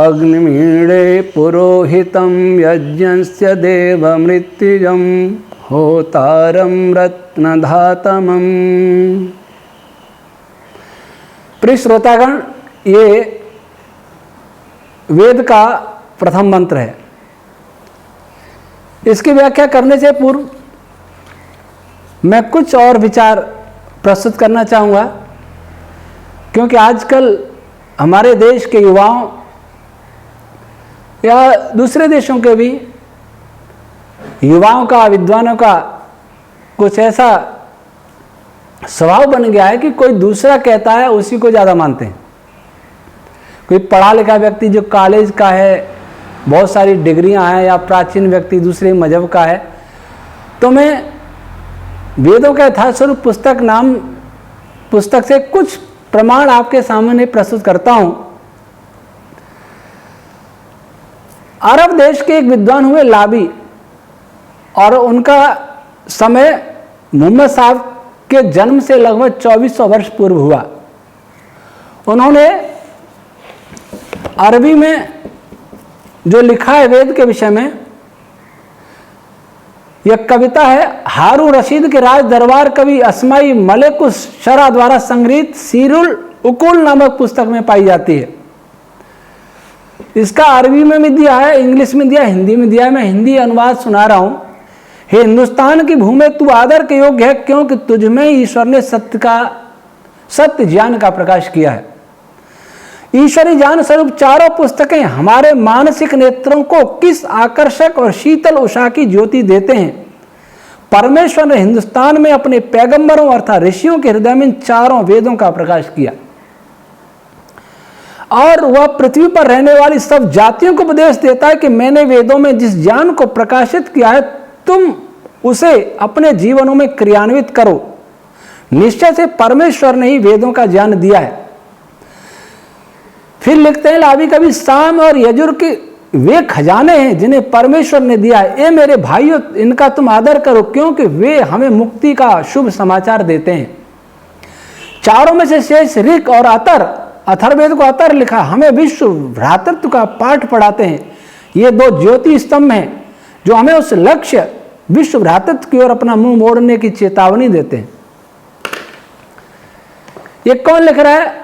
अग्निमीळे पुरोहितं यज्ञस्य देवमृत्युजं होतारं रत्नधातमम्। प्रिय श्रोतागण, ये वेद का प्रथम मंत्र है। इसकी व्याख्या करने से पूर्व मैं कुछ और विचार प्रस्तुत करना चाहूँगा, क्योंकि आजकल हमारे देश के युवाओं या दूसरे देशों के भी युवाओं का, विद्वानों का कुछ ऐसा स्वभाव बन गया है कि कोई दूसरा कहता है उसी को ज़्यादा मानते हैं। कोई पढ़ा लिखा व्यक्ति जो कॉलेज का है, बहुत सारी डिग्रियां हैं, या प्राचीन व्यक्ति दूसरे मजहब का है, तो मैं वेदों का यथास्वरूप पुस्तक से कुछ प्रमाण आपके सामने प्रस्तुत करता हूं। अरब देश के एक विद्वान हुए लाबी, और उनका समय मोहम्मद साहब के जन्म से लगभग 2400 वर्ष पूर्व हुआ। उन्होंने अरबी में जो लिखा है वेद के विषय में, यह कविता है हारून रशीद के राज दरबार कवि अस्माई मलेकुस शरा द्वारा संग्रहित सीरुल उकुल नामक पुस्तक में पाई जाती है। इसका अरबी में भी दिया है, इंग्लिश में दिया है, हिंदी में दिया है। मैं हिंदी अनुवाद सुना रहा हूं। हे हिंदुस्तान की भूमि, तू आदर के योग्य है, क्योंकि तुझ में ईश्वर ने सत्य ज्ञान का प्रकाश किया है। ईश्वरी ज्ञान स्वरूप चारों पुस्तकें हमारे मानसिक नेत्रों को किस आकर्षक और शीतल उषा की ज्योति देते हैं। परमेश्वर ने हिंदुस्तान में अपने पैगंबरों अर्थात ऋषियों के हृदय में चारों वेदों का प्रकाश किया, और वह पृथ्वी पर रहने वाली सब जातियों को उपदेश देता है कि मैंने वेदों में जिस ज्ञान को प्रकाशित किया है, तुम उसे अपने जीवनों में क्रियान्वित करो। निश्चय से परमेश्वर ने ही वेदों का ज्ञान दिया है। फिर लिखते हैं लाबी कवि, साम और यजुर के वे खजाने हैं जिन्हें परमेश्वर ने दिया है। ए मेरे भाइयों, इनका तुम आदर करो, क्योंकि वे हमें मुक्ति का शुभ समाचार देते हैं। चारों में से शेष ऋक और अथर्ववेद को अतर लिखा हमें विश्व भ्रातृत्व का पाठ पढ़ाते हैं। ये दो ज्योति स्तंभ हैं जो हमें उस लक्ष्य विश्व भ्रातृत्व की ओर अपना मुंह मोड़ने की चेतावनी देते हैं। ये कौन लिख रहा है?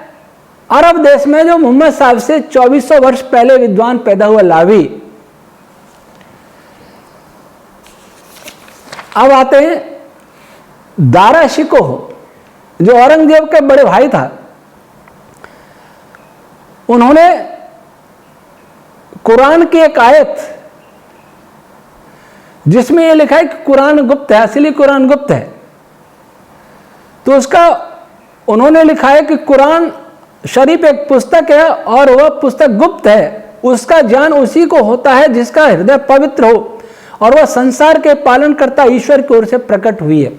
अरब देश में जो मोहम्मद साहब से 2400 वर्ष पहले विद्वान पैदा हुआ लावी। अब आते हैं दारा शिको, जो औरंगजेब के बड़े भाई था। उन्होंने कुरान की एक आयत जिसमें यह लिखा है कि कुरान गुप्त है, असली कुरान गुप्त है, तो उसका उन्होंने लिखा है कि कुरान शरीफ एक पुस्तक है और वह पुस्तक गुप्त है। उसका ज्ञान उसी को होता है जिसका हृदय पवित्र हो, और वह संसार के पालनकर्ता ईश्वर की ओर से प्रकट हुई है।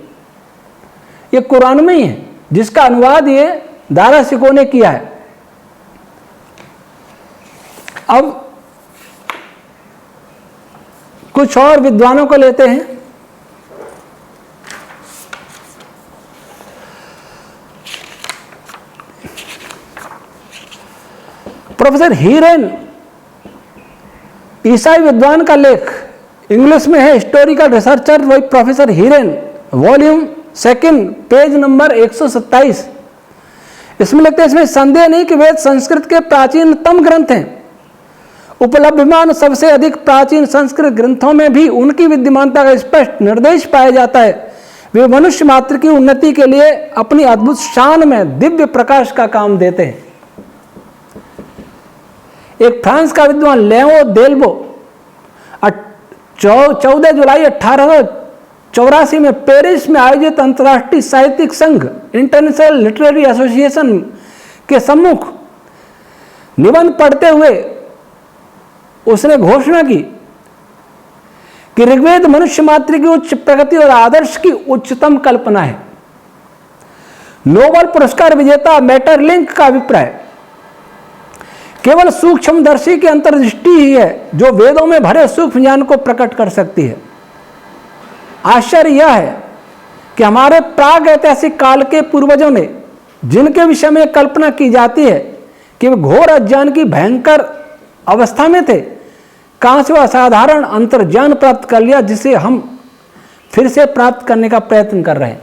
यह कुरान में ही है, जिसका अनुवाद ये दारा शिको ने किया है। अब कुछ और विद्वानों को लेते हैं। प्रोफेसर हीरेन, ईसाई विद्वान का लेख, इंग्लिश में है, हिस्टोरिकल रिसर्चर वही professor Hiren, volume 2 page number 127। इसमें लिखते हैं, इसमें संदेह नहीं कि वेद संस्कृत के प्राचीनतम ग्रंथ हैं। उपलब्धमान सबसे अधिक प्राचीन संस्कृत ग्रंथों में भी उनकी विद्यमानता का स्पष्ट निर्देश पाया जाता है। वे मनुष्य मात्र की उन्नति के लिए अपनी अद्भुत शान में दिव्य प्रकाश का काम देते हैं। एक फ्रांस का विद्वान लेओ देल्बो 14 जुलाई 1884 में पेरिस में आयोजित अंतर्राष्ट्रीय साहित्यिक संघ इंटरनेशनल लिटरेरी एसोसिएशन के सम्मुख निबंध पढ़ते हुए उसने घोषणा की कि ऋग्वेद मनुष्य मात्र की उच्च प्रगति और आदर्श की उच्चतम कल्पना है। नोबेल पुरस्कार विजेता मेटरलिंक का अभिप्राय, केवल सूक्ष्मदर्शी की अंतर्दृष्टि ही है जो वेदों में भरे सूक्ष्म ज्ञान को प्रकट कर सकती है। आश्चर्य यह है कि हमारे प्राग ऐतिहासिक काल के पूर्वजों ने, जिनके विषय में कल्पना की जाती है कि वे घोर अज्ञान की भयंकर अवस्था में थे, कहाँ से वह असाधारण अंतर्ज्ञान प्राप्त कर लिया जिसे हम फिर से प्राप्त करने का प्रयत्न कर रहे हैं।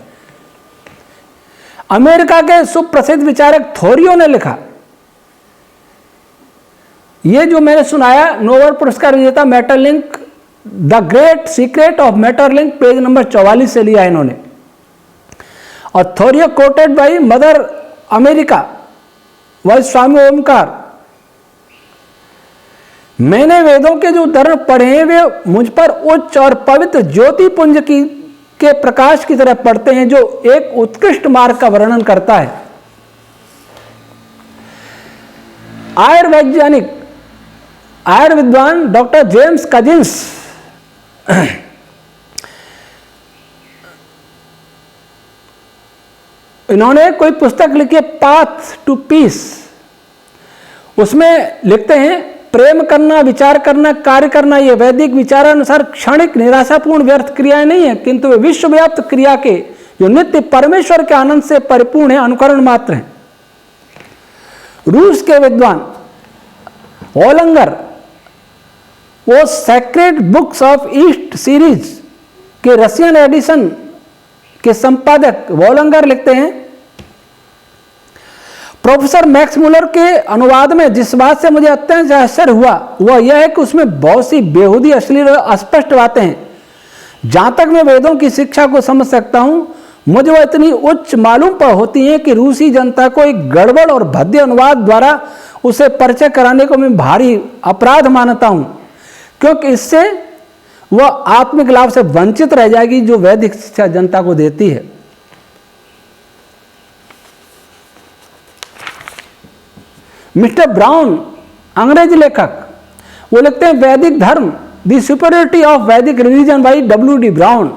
अमेरिका के सुप्रसिद्ध विचारक थोरियो ने लिखा, ये जो मैंने सुनाया नोबेल पुरस्कार विजेता Maeterlinck the great secret of Maeterlinck page number 44 से लिया इन्होंने। और Thoreau quoted by mother America वह स्वामी ओमकार, मैंने वेदों के जो धर्म पढ़े हैं वे मुझ पर उच्च और पवित्र ज्योति पुंज के प्रकाश की तरह पड़ते हैं जो एक उत्कृष्ट मार्ग का वर्णन करता है। आयुर्विद्वान डॉक्टर जेम्स कजिंस इन्होंने कोई पुस्तक लिखी है पाथ टू पीस, उसमें लिखते हैं प्रेम करना, विचार करना, कार्य करना ये वैदिक विचारानुसार क्षणिक निराशापूर्ण व्यर्थ क्रियाएं नहीं है, किंतु वे विश्वव्याप्त क्रिया के जो नित्य परमेश्वर के आनंद से परिपूर्ण है अनुकरण मात्र हैं। रूस के विद्वान वोलंगर वो sacred books of east series के रशियन एडिशन के संपादक वोलंगर लिखते हैं, प्रोफेसर मैक्स मुलर के अनुवाद में जिस बात से मुझे अत्यंत आश्चर्य हुआ वह यह है कि उसमें बहुत सी बेहूदी अश्लील और अस्पष्ट बातें हैं। जहां तक मैं वेदों की शिक्षा को समझ सकता हूं, मुझे वह इतनी उच्च मालूम पर होती है कि रूसी जनता को एक गड़बड़ और भद्दे अनुवाद द्वारा उसे परिचय कराने को मैं भारी अपराध मानता हूं, क्योंकि इससे वह आत्मिक लाभ से वंचित रह जाएगी जो वैदिक शिक्षा जनता को देती है। मिस्टर ब्राउन अंग्रेजी लेखक वो लिखते हैं वैदिक धर्म द सुपीरियरिटी ऑफ वैदिक रिलीजन बाई W.D. ब्राउन।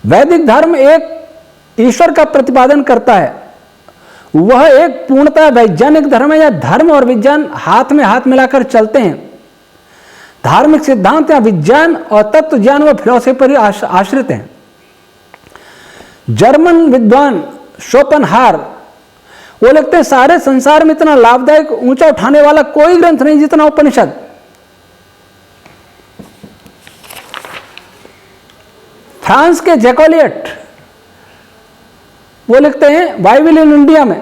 वैदिक धर्म एक ईश्वर का प्रतिपादन करता है, वह एक पूर्णतः वैज्ञानिक धर्म है या धर्म और विज्ञान हाथ में हाथ मिलाकर चलते हैं। धार्मिक सिद्धांत या विज्ञान और तत्व ज्ञान व फिलॉसफी पर आश्रित हैं। जर्मन विद्वान शोपेनहावर वो लिखते हैं सारे संसार में इतना लाभदायक ऊंचा उठाने वाला कोई ग्रंथ नहीं जितना उपनिषद। फ्रांस के जैकोलियट वो लिखते हैं बाइबल इन इंडिया में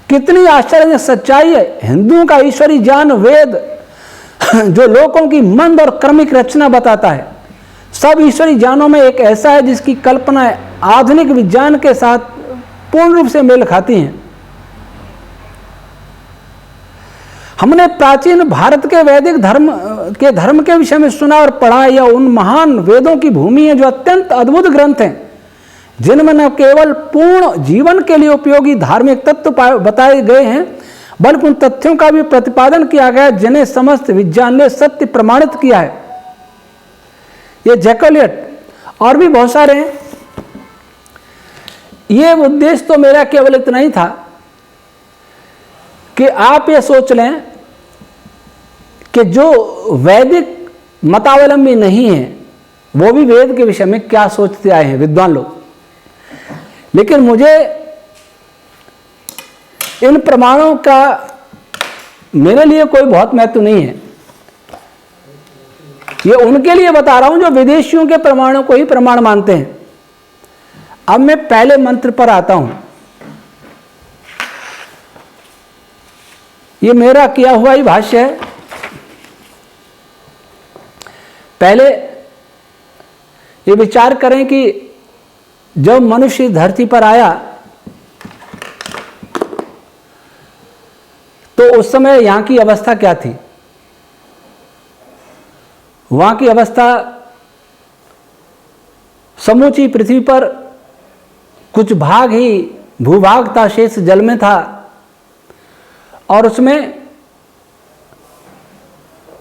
कितनी आश्चर्य सच्चाई है। हिंदुओं का ईश्वरी ज्ञान वेद जो लोगों की मंद और क्रमिक रचना बताता है, सब ईश्वरी ज्ञानों में एक ऐसा है जिसकी कल्पना आधुनिक विज्ञान के साथ पूर्ण रूप से मेल खाती हैं। हमने प्राचीन भारत के वैदिक धर्म के विषय में सुना और पढ़ा। यह उन महान वेदों की भूमि है जो अत्यंत अद्भुत ग्रंथ हैं, जिनमें न केवल पूर्ण जीवन के लिए उपयोगी धार्मिक तत्व बताए गए हैं, बल्कि उन तथ्यों का भी प्रतिपादन किया गया जिन्हें समस्त विज्ञान ने सत्य प्रमाणित किया है। ये जैकोलियट और भी बहुत सारे हैं। ये उद्देश्य तो मेरा केवल इतना ही था कि आप ये सोच लें कि जो वैदिक मतावलंबी नहीं है वो भी वेद के विषय में क्या सोचते आए हैं विद्वान लोग। लेकिन मुझे इन प्रमाणों का मेरे लिए कोई बहुत महत्व नहीं है। ये उनके लिए बता रहा हूं जो विदेशियों के प्रमाणों को ही प्रमाण मानते हैं। अब मैं पहले मंत्र पर आता हूं। ये मेरा किया हुआ ही भाष्य है। पहले ये विचार करें कि जब मनुष्य धरती पर आया तो उस समय यहां की अवस्था क्या थी। वहां की अवस्था समूची पृथ्वी पर कुछ भाग ही भूभाग था, शेष जल में था, और उसमें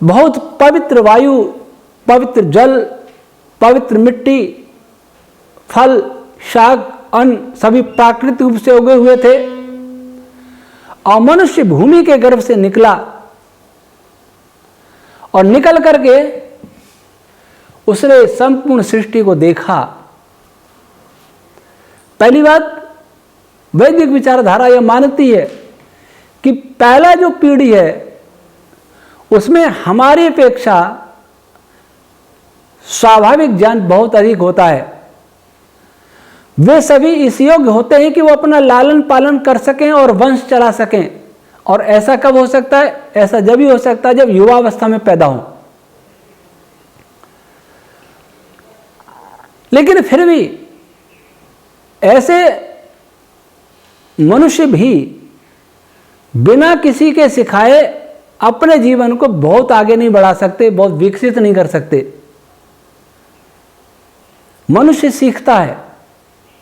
बहुत पवित्र वायु, पवित्र जल, पवित्र मिट्टी, फल, शाक, अन्न सभी प्राकृतिक रूप से उगे हुए थे। और मनुष्य भूमि के गर्भ से निकला और निकल करके उसने संपूर्ण सृष्टि को देखा। पहली बात वैदिक विचारधारा यह मानती है कि पहला जो पीढ़ी है उसमें हमारी अपेक्षा स्वाभाविक ज्ञान बहुत अधिक होता है। वे सभी इस योग्य होते हैं कि वो अपना लालन पालन कर सकें और वंश चला सकें। और ऐसा कब हो सकता है? ऐसा जब ही हो सकता है जब युवावस्था में पैदा हो। लेकिन फिर भी ऐसे मनुष्य भी बिना किसी के सिखाए अपने जीवन को बहुत आगे नहीं बढ़ा सकते, बहुत विकसित नहीं कर सकते। मनुष्य सीखता है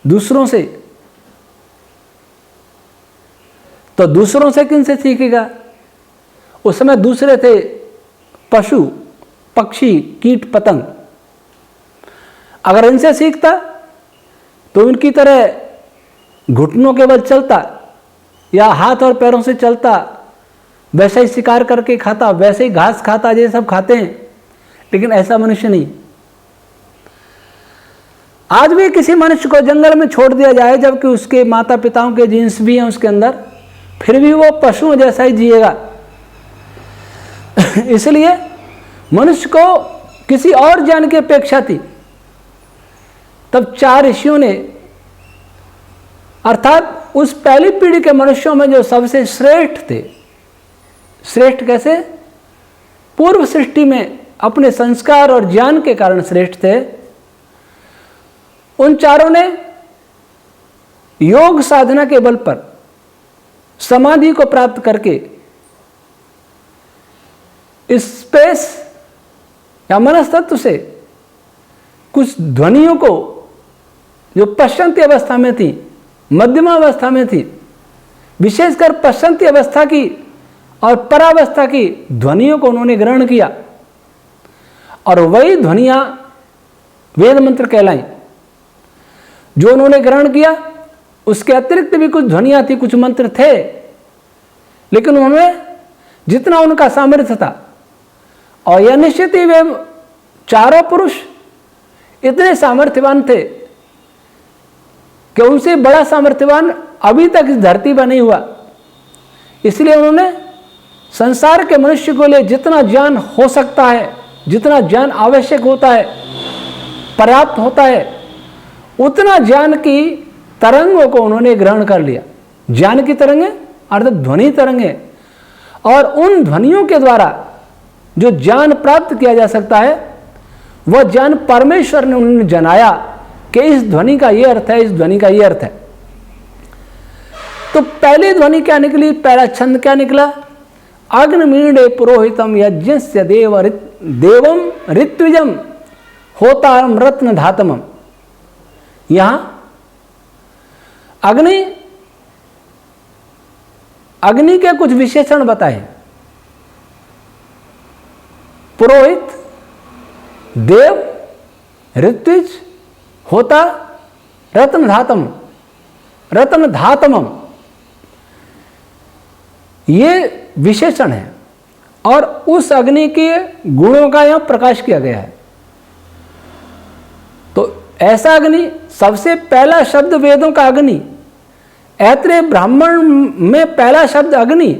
दूसरों से, तो दूसरों से किन से सीखेगा? उस समय दूसरे थे पशु, पक्षी, कीट, पतंग। अगर इनसे सीखता तो इनकी तरह घुटनों के बल चलता या हाथ और पैरों से चलता, वैसे ही शिकार करके खाता, वैसे ही घास खाता, ये सब खाते हैं। लेकिन ऐसा मनुष्य नहीं। आज भी किसी मनुष्य को जंगल में छोड़ दिया जाए, जबकि उसके माता पिताओं के जीन्स भी हैं उसके अंदर, फिर भी वो पशुओं जैसा ही जिएगा। इसलिए मनुष्य को किसी और ज्ञान की अपेक्षा थी। तब 4 ऋषियों ने, अर्थात उस पहली पीढ़ी के मनुष्यों में जो सबसे श्रेष्ठ थे, श्रेष्ठ कैसे? पूर्व सृष्टि में अपने संस्कार और ज्ञान के कारण श्रेष्ठ थे। उन चारों ने योग साधना के बल पर समाधि को प्राप्त करके स्पेस या मनस्तत्व से कुछ ध्वनियों को जो पश्चंती अवस्था में थी, मध्यमा अवस्था में थी, विशेषकर पश्चंती अवस्था की और परावस्था की ध्वनियों को उन्होंने ग्रहण किया। और वही ध्वनियां वेद मंत्र कहलाई। जो उन्होंने ग्रहण किया उसके अतिरिक्त भी कुछ ध्वनियां थी, कुछ मंत्र थे, लेकिन उन्होंने जितना उनका सामर्थ्य था, और यह निश्चित ही वे चारों पुरुष इतने सामर्थ्यवान थे कि उनसे बड़ा सामर्थ्यवान अभी तक इस धरती पर नहीं हुआ। इसलिए उन्होंने संसार के मनुष्य को लिए जितना ज्ञान हो सकता है, जितना ज्ञान आवश्यक होता है, पर्याप्त होता है, उतना ज्ञान की तरंगों को उन्होंने ग्रहण कर लिया। ज्ञान की तरंगें अर्थात ध्वनि तरंगें, और उन ध्वनियों के द्वारा जो ज्ञान प्राप्त किया जा सकता है, वह ज्ञान परमेश्वर ने उन्हें जनाया कि इस ध्वनि का ये अर्थ है, इस ध्वनि का ये अर्थ है। तो पहली ध्वनि क्या निकली? पहला छंद क्या निकला? अग्निमीडे पुरोहितम यज्ञस्य देवम ऋत्विजम होतारम रत्न धातमम। यहां अग्नि के कुछ विशेषण बताए। पुरोहित, देव, ऋत्विज, होता, रत्न धातम, रत्न धातमम, ये विशेषण है। और उस अग्नि के गुणों का यहां प्रकाश किया गया है। तो ऐसा अग्नि, सबसे पहला शब्द वेदों का अग्नि, ऐत्रेय ब्राह्मण में पहला शब्द अग्नि,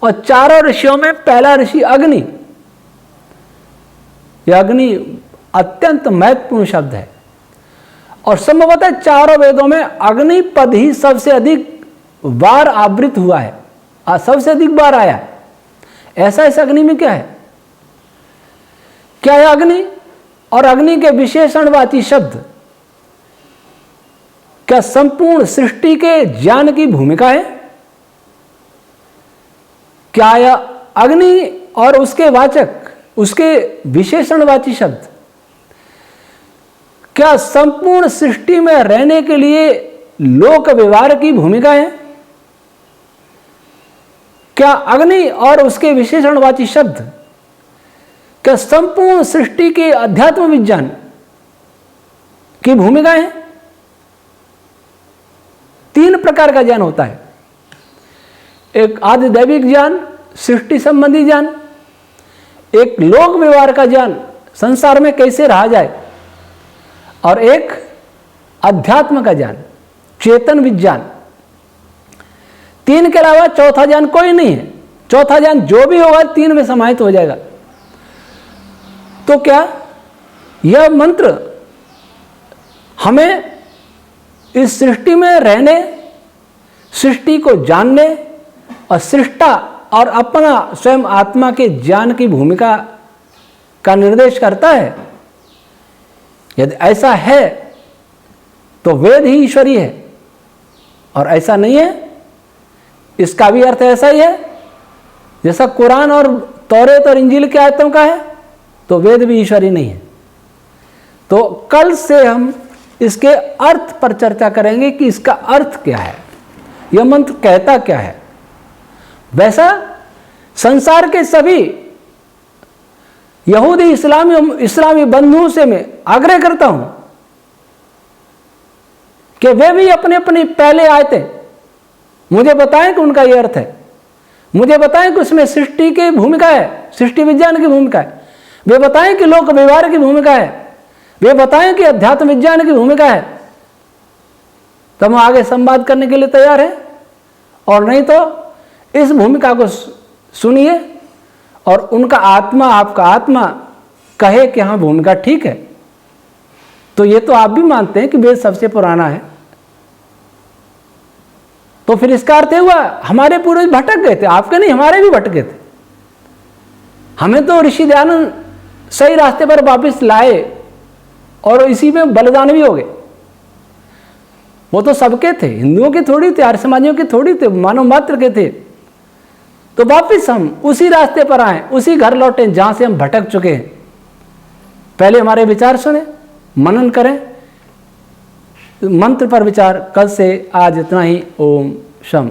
और चारों ऋषियों में पहला ऋषि अग्नि। यह अग्नि अत्यंत महत्वपूर्ण शब्द है। और संभवतः चारों वेदों में अग्नि पद ही सबसे अधिक बार आवृत हुआ है, सबसे अधिक बार आया। ऐसा इस अग्नि में क्या है? क्या है अग्नि और अग्नि के विशेषणवाची शब्द क्या संपूर्ण सृष्टि के ज्ञान की भूमिका है? क्या यह अग्नि और उसके वाचक, उसके विशेषणवाची शब्द क्या संपूर्ण सृष्टि में रहने के लिए लोक व्यवहार की भूमिका है? क्या अग्नि और उसके विशेषणवाची शब्द क्या संपूर्ण सृष्टि के अध्यात्म विज्ञान की भूमिका है? 3 प्रकार का ज्ञान होता है। एक आधिदैविक ज्ञान, सृष्टि संबंधी ज्ञान, एक लोक व्यवहार का ज्ञान, संसार में कैसे रहा जाए, और एक अध्यात्म का ज्ञान, चेतन विज्ञान। 3 के अलावा चौथा ज्ञान कोई नहीं है। चौथा ज्ञान जो भी होगा 3 में समाहित हो जाएगा। तो क्या यह मंत्र हमें इस सृष्टि में रहने, सृष्टि को जानने और सृष्टा और अपना स्वयं आत्मा के ज्ञान की भूमिका का निर्देश करता है? यदि ऐसा है तो वेद ही ईश्वरी है, और ऐसा नहीं है, इसका भी अर्थ ऐसा ही है जैसा कुरान और तौरेत और इंजील के आयतों का है, तो वेद भी ईश्वरी नहीं है। तो कल से हम इसके अर्थ पर चर्चा करेंगे कि इसका अर्थ क्या है, यह मंत्र कहता क्या है। वैसा संसार के सभी यहूदी इस्लामी बंधुओं से मैं आग्रह करता हूं कि वे भी अपने अपनी पहले आयतें मुझे बताएं कि उनका यह अर्थ है, मुझे बताएं कि उसमें सृष्टि की भूमिका है, सृष्टि विज्ञान की भूमिका है, वे बताएं कि लोक व्यवहार की भूमिका है, वे बताएं कि अध्यात्म विज्ञान की भूमिका है। तो हम आगे संवाद करने के लिए तैयार हैं, और नहीं तो इस भूमिका को सुनिए और उनका आत्मा, आपका आत्मा कहे कि हाँ भूमिका ठीक है। तो ये तो आप भी मानते हैं कि वेद सबसे पुराना है, तो फिर इसका अर्थ हुआ हमारे पूर्वज भटक गए थे, आपके नहीं, हमारे भी भटके थे। हमें तो ऋषि दयानंद सही रास्ते पर वापस लाए और इसी में बलिदान भी हो गए। वो तो सबके थे, हिंदुओं के थोड़ी थे, आर्य समाजियों के थोड़ी थे, मानव मात्र के थे। तो वापस हम उसी रास्ते पर आए, उसी घर लौटे जहां से हम भटक चुके हैं। पहले हमारे विचार सुने, मनन करें, मंत्र पर विचार। कल से आज इतना ही। ओम शम।